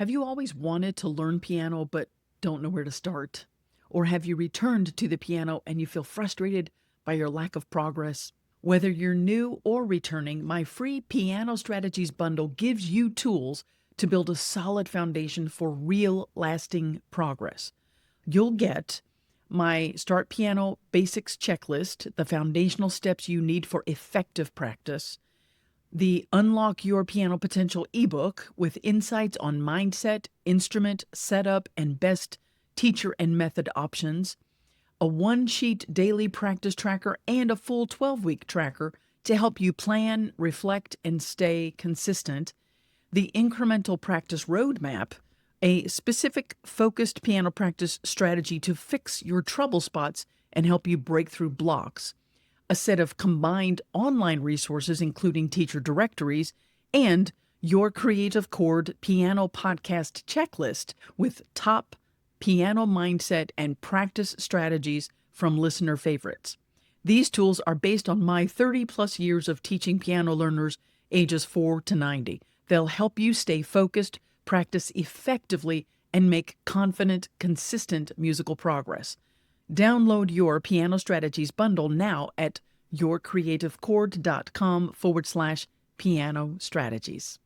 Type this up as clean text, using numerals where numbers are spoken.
Have you always wanted to learn piano but don't know where to start? Or have you returned to the piano and you feel frustrated by your lack of progress? Whether you're new or returning, my free Piano Strategies bundle gives you tools to build a solid foundation for real lasting progress. You'll get my Start Piano Basics checklist, the foundational steps you need for effective practice, the Unlock Your Piano Potential ebook with insights on mindset, instrument, setup, and best teacher and method options, a one-sheet daily practice tracker, and a full 12-week tracker to help you plan, reflect, and stay consistent, the Incremental Practice Roadmap, a specific focused piano practice strategy to fix your trouble spots and help you break through blocks, a set of combined online resources, including teacher directories, and your Creative Chord Piano Podcast checklist with top piano mindset and practice strategies from listener favorites. These tools are based on my 30-plus years of teaching piano learners ages 4 to 90. They'll help you stay focused, practice effectively, and make confident, consistent musical progress. Download your Piano Strategies bundle now at yourcreativechord.com/piano strategies.